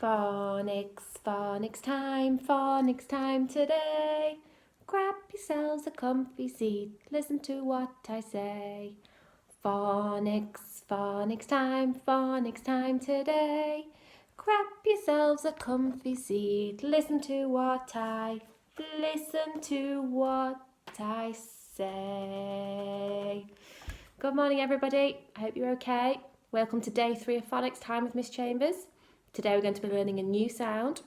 Phonics, phonics time today. Grab yourselves a comfy seat, listen to what I say. Phonics time today. Grab yourselves a comfy seat, listen to what I say. Good morning, everybody. I hope you're okay. Welcome to day 3 of Phonics Time with Miss Chambers. Today we're going to be learning a new sound.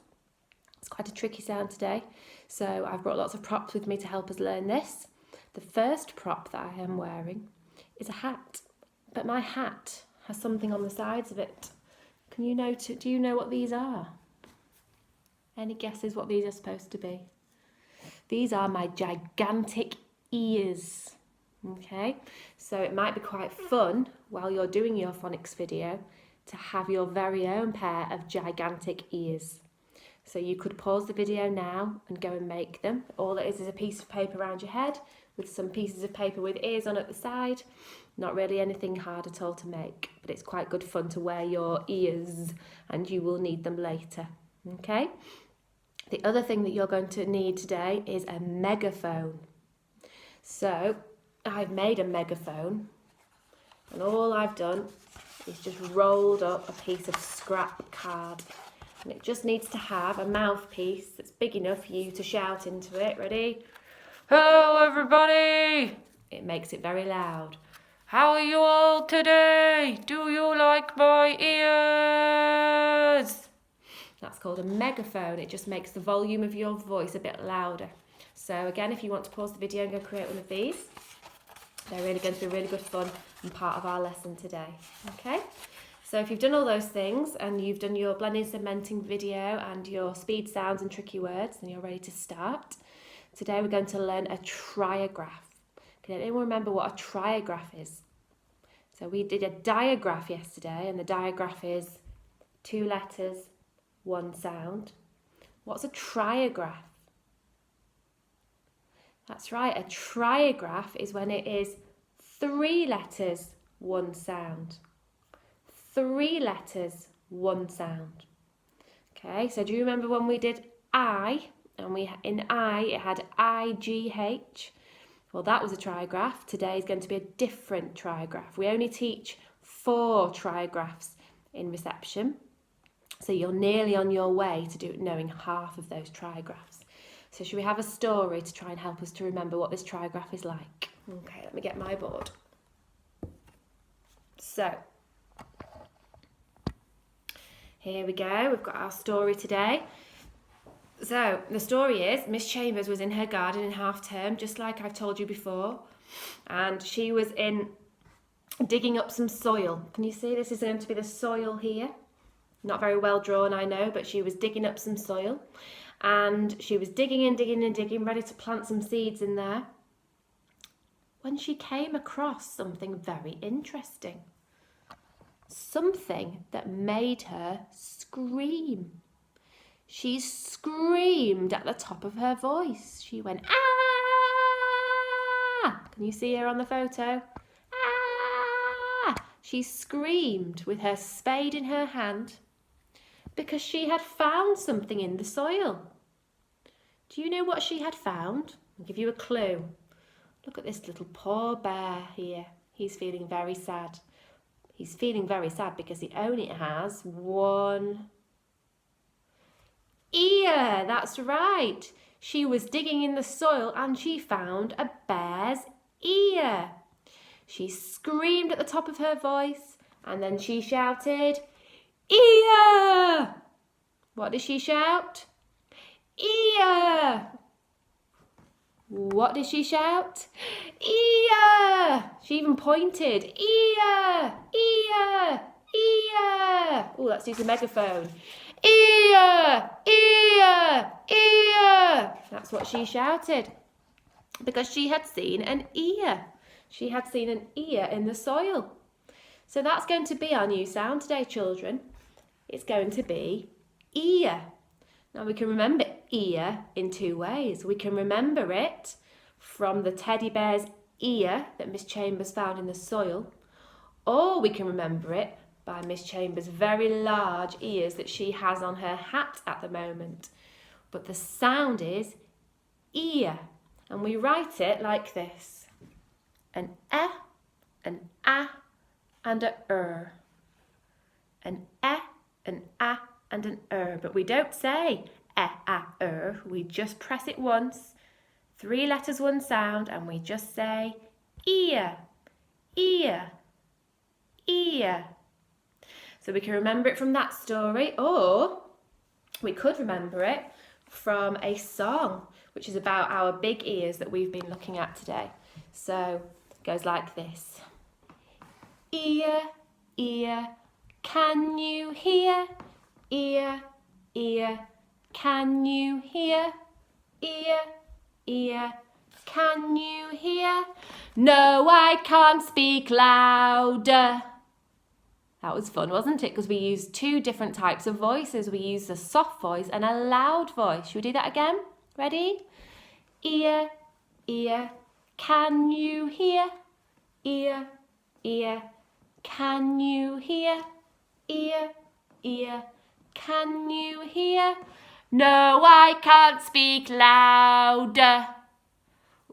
It's quite a tricky sound today, so I've brought lots of props with me to help us learn this. The first prop that I am wearing is a hat, but my hat has something on the sides of it. Do you know what these are? Any guesses what these are supposed to be? These are my gigantic ears. Okay, so it might be quite fun while you're doing your phonics video to have your very own pair of gigantic ears. So you could pause the video now and go and make them. All it is a piece of paper around your head with some pieces of paper with ears on at the side. Not really anything hard at all to make, but it's quite good fun to wear your ears and you will need them later. Okay? The other thing that you're going to need today is a megaphone. So I've made a megaphone and all I've done is just rolled up a piece of scrap card, and it just needs to have a mouthpiece that's big enough for you to shout into it. Ready? Hello everybody! It makes it very loud. How are you all today? Do you like my ears? That's called a megaphone. It just makes the volume of your voice a bit louder. So again, if you want to pause the video and go create one of these, they're really going to be really good fun and part of our lesson today. Okay, so if you've done all those things and you've done your blending cementing video and your speed sounds and tricky words, then you're ready to start. Today we're going to learn a trigraph. Can anyone remember what a trigraph is? So we did a digraph yesterday, and the digraph is 2 letters, 1 sound. What's a trigraph? That's right, a trigraph is when it is 3 letters, 1 sound. 3 letters, 1 sound. Okay, so do you remember when we did I, and in I it had I-G-H? Well, that was a trigraph. Today is going to be a different trigraph. We only teach 4 trigraphs in reception, so you're nearly on your way to knowing half of those trigraphs. So should we have a story to try and help us to remember what this trigraph is like? Okay, let me get my board. So, here we go. We've got our story today. So, the story is Miss Chambers was in her garden in half term, just like I've told you before. And she was digging up some soil. Can you see this is going to be the soil here? Not very well drawn, I know, but she was digging up some soil. And she was digging and digging, ready to plant some seeds in there, when she came across something very interesting. Something that made her scream. She screamed at the top of her voice. She went, ah! Can you see her on the photo? Ah! She screamed with her spade in her hand because she had found something in the soil. Do you know what she had found? I'll give you a clue. Look at this little poor bear here. He's feeling very sad. He's feeling very sad because he only has 1 ear. That's right. She was digging in the soil and she found a bear's ear. She screamed at the top of her voice and then she shouted, ear! What did she shout? Ear! What did she shout? Ear! She even pointed. Ear! Ear! Ear! Oh, let's use the megaphone. Ear! Ear! Ear! That's what she shouted because she had seen an ear. She had seen an ear in the soil. So that's going to be our new sound today, children. It's going to be ear. Now we can remember ear in 2 ways. We can remember it from the teddy bear's ear that Miss Chambers found in the soil, or we can remember it by Miss Chambers' very large ears that she has on her hat at the moment. But the sound is ear, and we write it like this: an e, an a, and a an e, an a, and an but we don't say e, a, we just press it once, 3 letters, 1 sound, and we just say ear, ear, ear. So we can remember it from that story, or we could remember it from a song, which is about our big ears that we've been looking at today. So it goes like this: ear, ear, can you hear? Ear, ear, can you hear? Ear, ear, can you hear? No, I can't speak louder. That was fun, wasn't it? Because we used 2 different types of voices. We used a soft voice and a loud voice. Should we do that again? Ready? Ear, ear, can you hear? Ear, ear, can you hear? Ear, ear, can you hear? No, I can't speak louder.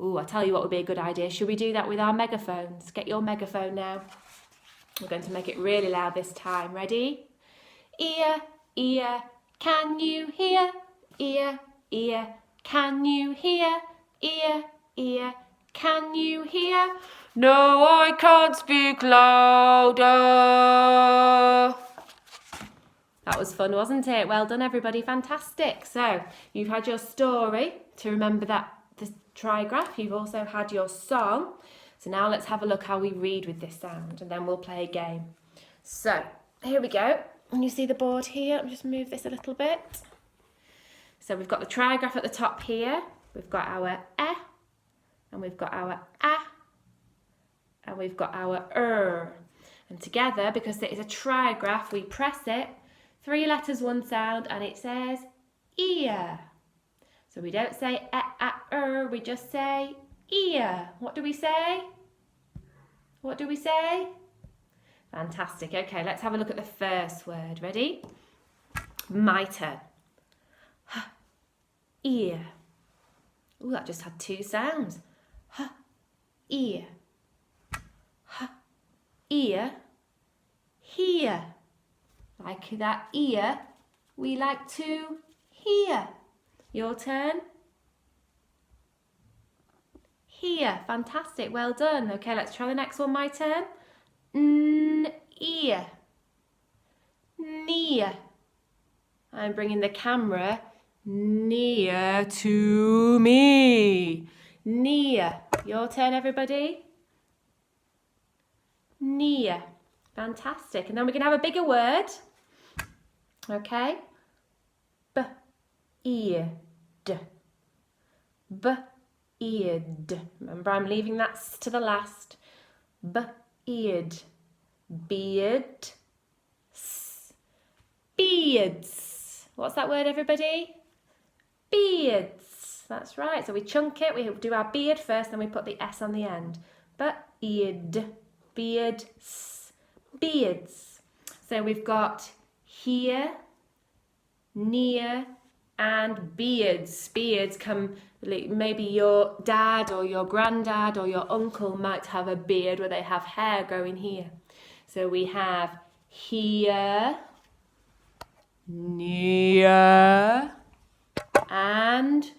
Ooh, I tell you what would be a good idea. Should we do that with our megaphones? Get your megaphone now. We're going to make it really loud this time. Ready? Ear, ear, can you hear? Ear, ear, can you hear? Ear, ear, can you hear? No, I can't speak louder. That was fun, wasn't it? Well done, everybody. Fantastic. So you've had your story to remember that the trigraph. You've also had your song. So now let's have a look how we read with this sound, and then we'll play a game. So here we go. And you see the board here. I'll just move this a little bit. So we've got the trigraph at the top here. We've got our e, and we've got our a, and we've got our And together, because it is a trigraph, we press it, 3 letters, 1 sound, and it says ear. So we don't say we just say ear. What do we say? What do we say? Fantastic. Okay, let's have a look at the first word. Ready? My turn. H, ear. Oh, that just had 2 sounds. H, ear. H, ear. Hear. Like that ear, we like to hear. Your turn. Hear. Fantastic. Well done. Okay, let's try the next one. My turn. Ear. Near. I'm bringing the camera near to me. Near. Your turn, everybody. Near. Fantastic. And then we can have a bigger word. Okay. B-eared. B-eared. Remember, I'm leaving that to the last. B-eared. Beard. Beards. What's that word, everybody? Beards. That's right. So we chunk it. We do our beard first, then we put the S on the end. B-eared. Beards. Beards. So we've got here, near, and beards. Beards come, maybe your dad or your granddad or your uncle might have a beard where they have hair growing here. So we have here, near, and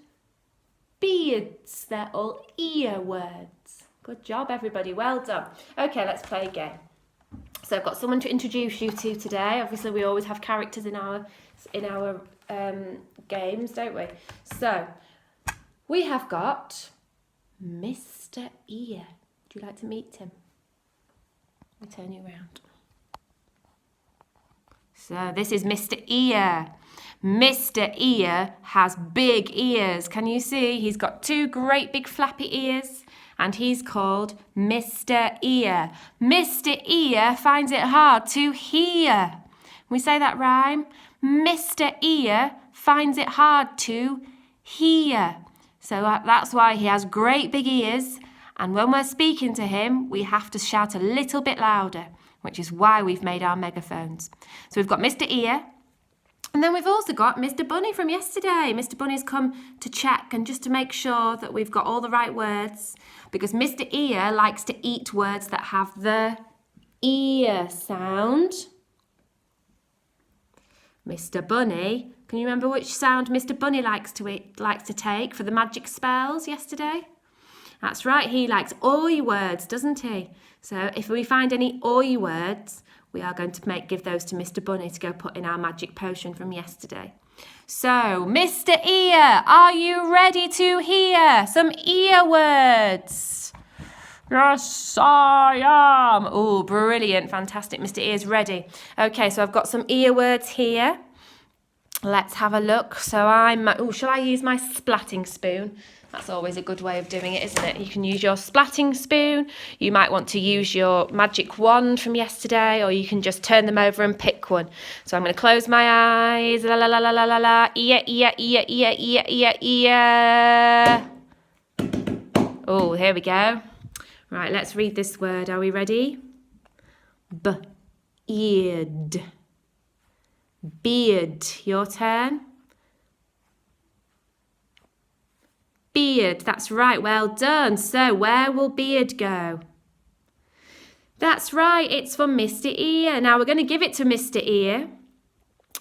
beards. They're all ear words. Good job, everybody. Well done. Okay, let's play a game. So I've got someone to introduce you to today. Obviously, we always have characters in our games, don't we? So we have got Mr. Ear. Would you like to meet him? Let me turn you around. So this is Mr. Ear. Mr. Ear has big ears. Can you see? He's got 2 great big flappy ears. And he's called Mr. Ear. Mr. Ear finds it hard to hear. Can we say that rhyme? Mr. Ear finds it hard to hear. So that's why he has great big ears. And when we're speaking to him, we have to shout a little bit louder. which is why we've made our megaphones. So we've got Mr. Ear, and then we've also got Mr. Bunny from yesterday. Mr. Bunny's come to check and just to make sure that we've got all the right words, because Mr. Ear likes to eat words that have the ear sound. Mr. Bunny, can you remember which sound Mr. Bunny likes to take for the magic spells yesterday? That's right, he likes oi words, doesn't he? So if we find any oi words, we are going to give those to Mr. Bunny to go put in our magic potion from yesterday. So, Mr. Ear, are you ready to hear some ear words? Yes, I am. Oh, brilliant, fantastic. Mr. Ear's ready. Okay, so I've got some ear words here. Let's have a look. So shall I use my splatting spoon? That's always a good way of doing it, isn't it? You can use your splatting spoon. You might want to use your magic wand from yesterday, or you can just turn them over and pick one. So I'm going to close my eyes. La la la la la la la. Ear, ear, ear, ear, ear, ear, ear. Oh, here we go. Right, let's read this word. Are we ready? Beard. Beard. Your turn. Beard, that's right, well done. So where will beard go? That's right, it's for Mr. Ear. Now we're going to give it to Mr. Ear,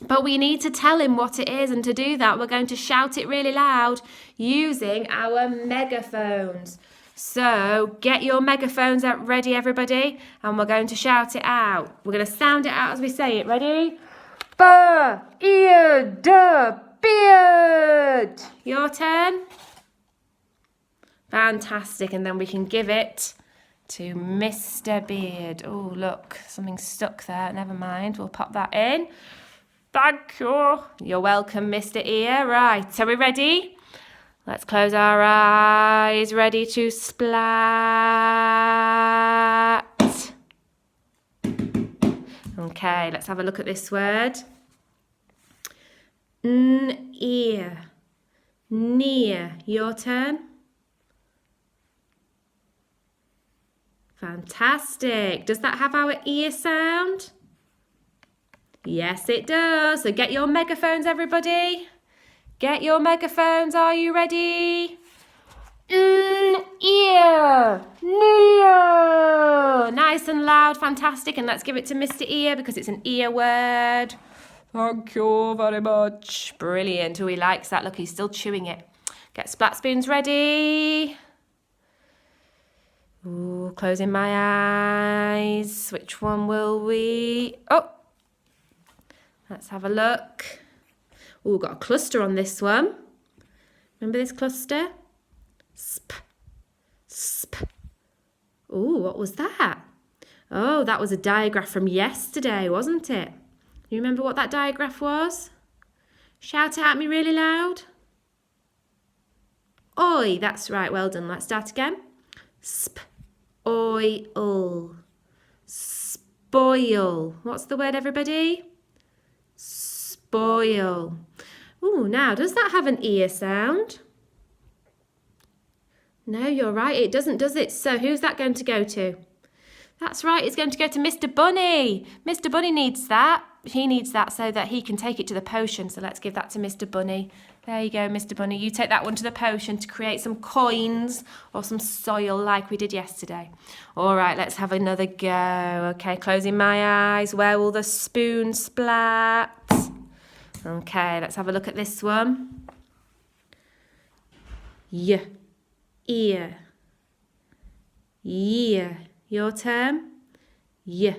but we need to tell him what it is, and to do that we're going to shout it really loud using our megaphones. So get your megaphones out ready, everybody, and we're going to shout it out. We're going to sound it out as we say it. Ready? Beard, beard. Your turn. Fantastic, and then we can give it to Mr. Beard. Oh, look, something's stuck there. Never mind, we'll pop that in. Thank you. You're welcome, Mr. Ear. Right, are we ready? Let's close our eyes, ready to splat. Okay, let's have a look at this word. Ear. Near. Your turn. Fantastic. Does that have our ear sound? Yes, it does. So get your megaphones, everybody. Get your megaphones. Are you ready? Ear. Near. Nice and loud. Fantastic. And let's give it to Mr. Ear because it's an ear word. Thank you very much. Brilliant. Oh, he likes that. Look, he's still chewing it. Get splat spoons ready. Ooh, closing my eyes. Which one will we... Oh! Let's have a look. Ooh, got a cluster on this one. Remember this cluster? Sp. Sp. Ooh, what was that? Oh, that was a diagraph from yesterday, wasn't it? You remember what that diagraph was? Shout it at me really loud. Oi, that's right, well done. Let's start again. Sp. Oil. Spoil. What's the word, everybody? Spoil. Ooh, now, does that have an ear sound? No, you're right, it doesn't, does it? So who's that going to go to? That's right, it's going to go to Mr. Bunny. Mr. Bunny needs that. He needs that so that he can take it to the potion. So let's give that to Mr. Bunny. There you go, Mr. Bunny. You take that one to the potion to create some coins or some soil like we did yesterday. All right, let's have another go. Okay, closing my eyes. Where will the spoon splat? Okay, let's have a look at this one. Ear. Year. Your turn. Ear.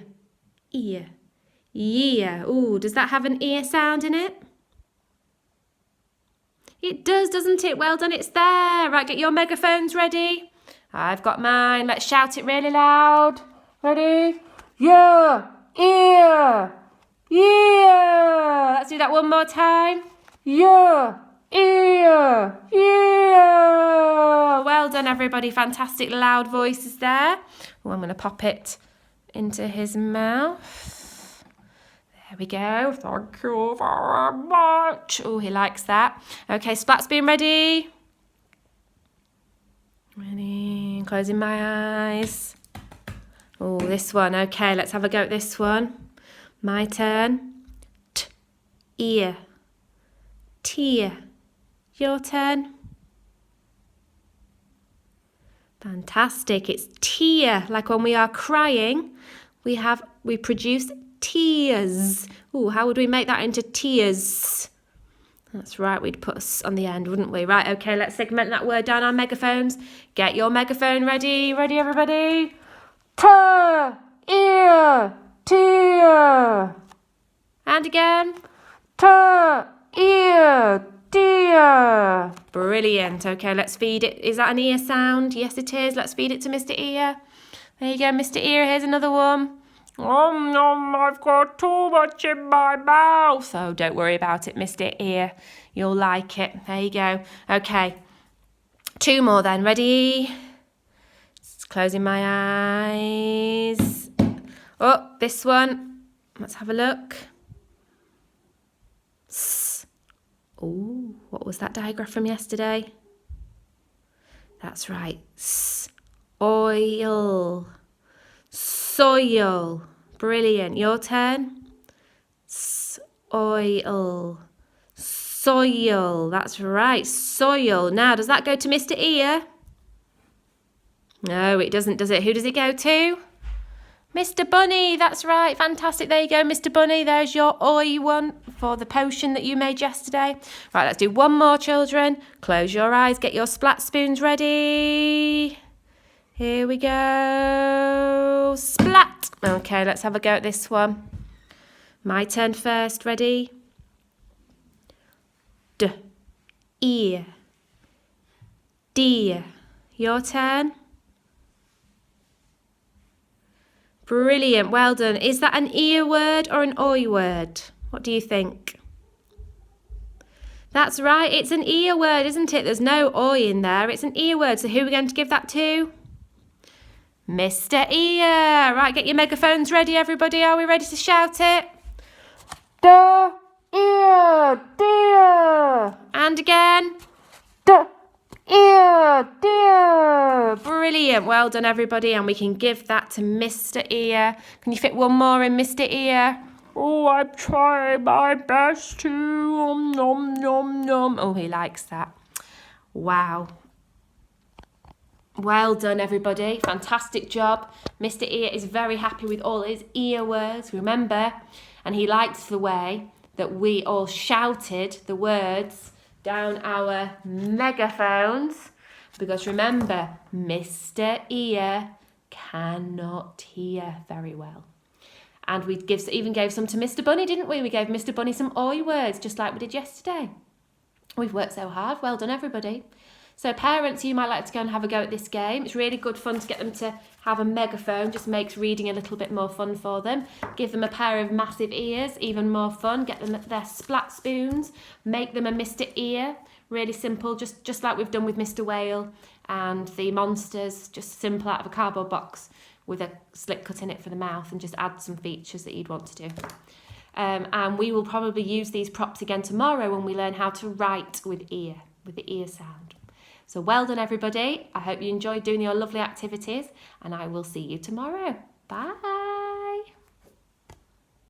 Year. Ooh, does that have an ear sound in it? It does, doesn't it? Well done, it's there. Right, get your megaphones ready. I've got mine. Let's shout it really loud. Ready? Yeah, ear, yeah. Let's do that one more time. Yeah, ear, yeah. Well done, everybody. Fantastic loud voices there. Oh, I'm going to pop it into his mouth. There we go. Thank you very much. Oh, he likes that. Okay, splat spoon ready. Ready. Closing my eyes. Oh, this one. Okay, let's have a go at this one. My turn. T, ear, tear. Your turn. Fantastic. It's tear. Like when we are crying, we produce tears. Oh, how would we make that into tears? That's right, we'd put us on the end, wouldn't we? Right, okay, let's segment that word down our megaphones. Get your megaphone ready. Ready, everybody? Tear, ear, tear. And again. Tear, ear, tear. Brilliant. Okay, let's feed it. Is that an ear sound? Yes, it is. Let's feed it to Mr. Ear. There you go, Mr. Ear. Here's another one. I've got too much in my mouth. Oh, don't worry about it, Mr. Ear. You'll like it. There you go. Okay. 2 more then. Ready? Just closing my eyes. Oh, this one. Let's have a look. Oh, what was that diagram from yesterday? That's right. Oil. Soil. Brilliant. Your turn. Oil. Soil. That's right. Soil. Now, does that go to Mr. Ear? No, it doesn't, does it? Who does it go to? Mr. Bunny. That's right. Fantastic. There you go, Mr. Bunny. There's your oi one for the potion that you made yesterday. Right, let's do one more, children. Close your eyes. Get your splat spoons ready. Here we go. Splat. Okay, let's have a go at this one. My turn first. Ready? D, ear, deer. Your turn. Brilliant. Well done. Is that an ear word or an oi word? What do you think? That's right. It's an ear word, isn't it? There's no oi in there. It's an ear word. So who are we going to give that to? Mr. Ear. Right, get your megaphones ready, everybody. Are we ready to shout it? Da, ear, dear. And again. Da, ear, dear. Brilliant. Well done, everybody. And we can give that to Mr. Ear. Can you fit one more in, Mr. Ear? Oh, I'm trying my best to. Nom, nom, nom. Oh, he likes that. Wow. Well done, everybody. Fantastic job. Mr. Ear is very happy with all his ear words, remember? And he likes the way that we all shouted the words down our megaphones. Because remember, Mr. Ear cannot hear very well. And we even gave some to Mr. Bunny, didn't we? We gave Mr. Bunny some oi words, just like we did yesterday. We've worked so hard. Well done, everybody. So parents, you might like to go and have a go at this game. It's really good fun to get them to have a megaphone. Just makes reading a little bit more fun for them. Give them a pair of massive ears, even more fun. Get them their splat spoons. Make them a Mr. Ear. Really simple, just like we've done with Mr. Whale and the monsters. Just simple out of a cardboard box with a slip cut in it for the mouth, and just add some features that you'd want to do. And we will probably use these props again tomorrow when we learn how to write with the ear sound. So well done, everybody. I hope you enjoyed doing your lovely activities, and I will see you tomorrow. Bye.